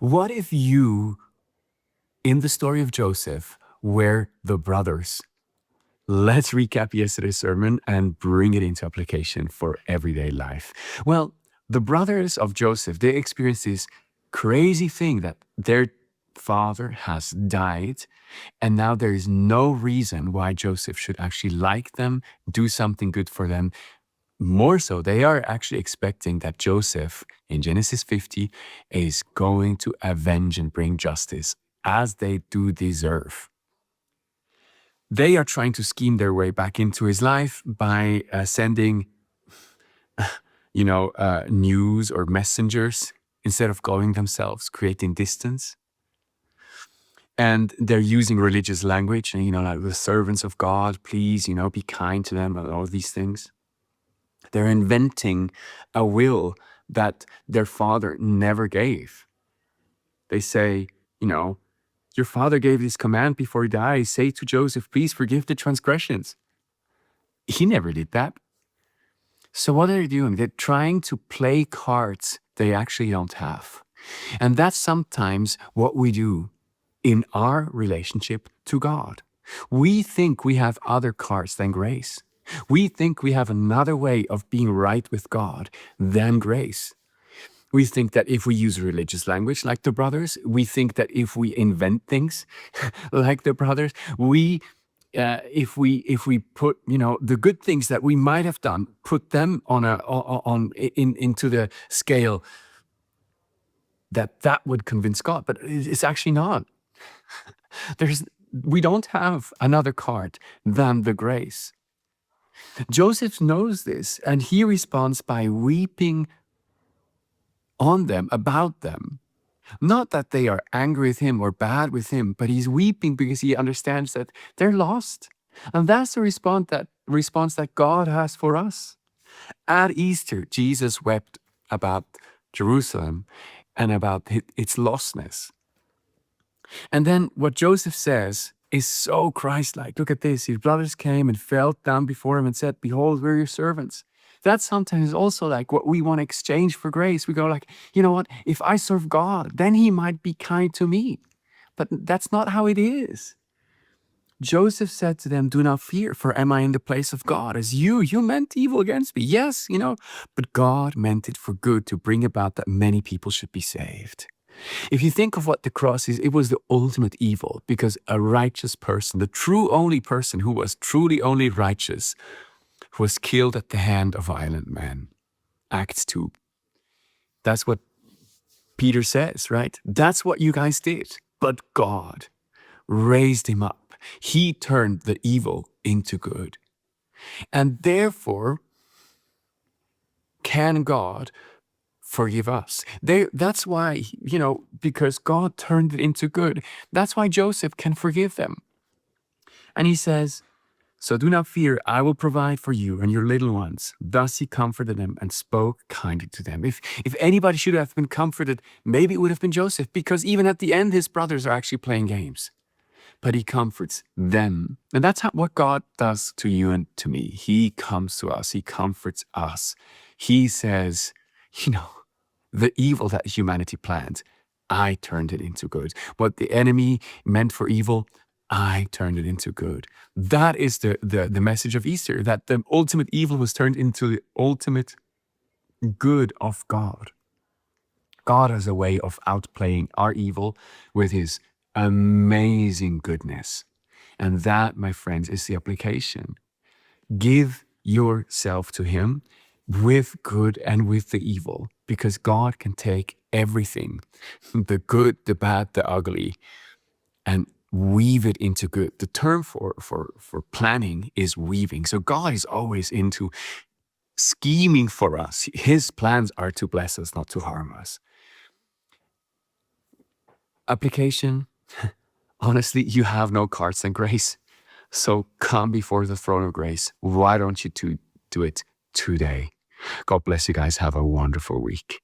What if you, in the story of Joseph, were the brothers? Let's recap yesterday's sermon and bring it into application for everyday life. Well, the brothers of Joseph, they experienced this crazy thing that their father has died, and now there is no reason why Joseph should actually like them, do something good for them. More so, they are actually expecting that Joseph in Genesis 50 is going to avenge and bring justice as they do deserve. They are trying to scheme their way back into his life by sending, news or messengers instead of going themselves, creating distance. And they're using religious language, and like the servants of God, please, be kind to them, and all these things. They're inventing a will that their father never gave. They say, your father gave this command before he died. Say to Joseph, please forgive the transgressions. He never did that. So what are they doing? They're trying to play cards they actually don't have. And that's sometimes what we do in our relationship to God. We think we have other cards than grace. We think we have another way of being right with God than grace. We think that if we use religious language like the brothers, we think that if we invent things like the brothers, if we put the good things that we might have done, put them into the scale, that would convince God, but it's actually not. We don't have another card than the grace. Joseph knows this, and he responds by weeping on them, about them. Not that they are angry with him or bad with him, but he's weeping because he understands that they're lost. And that's the response that God has for us. At Easter, Jesus wept about Jerusalem and about its lostness. And then what Joseph says is so Christ-like. Look at this. His brothers came and fell down before him and said, behold, we're your servants. That's sometimes also like what we want to exchange for grace. We go like, you know what? If I serve God, then he might be kind to me. But that's not how it is. Joseph said to them, do not fear, for am I in the place of God? As you meant evil against me. Yes, but God meant it for good to bring about that many people should be saved. If you think of what the cross is, it was the ultimate evil because a righteous person, the true only person who was truly only righteous, was killed at the hand of violent men. Acts 2. That's what Peter says, right? That's what you guys did. But God raised him up. He turned the evil into good. And therefore, can God forgive us? That's why, because God turned it into good. That's why Joseph can forgive them. And he says, so do not fear, I will provide for you and your little ones. Thus he comforted them and spoke kindly to them. If anybody should have been comforted, maybe it would have been Joseph, because even at the end, his brothers are actually playing games. But he comforts them. And that's what God does to you and to me. He comes to us. He comforts us. He says, the evil that humanity planned, I turned it into good. What the enemy meant for evil, I turned it into good. That is the message of Easter, that the ultimate evil was turned into the ultimate good of God. God has a way of outplaying our evil with his amazing goodness. And that, my friends, is the application. Give yourself to him with good and with the evil, because God can take everything, the good, the bad, the ugly, and weave it into good. The term for planning is weaving. So God is always into scheming for us. His plans are to bless us, not to harm us. Application. Honestly, you have no cards than grace. So come before the throne of grace. Why don't you do it today? God bless you guys. Have a wonderful week.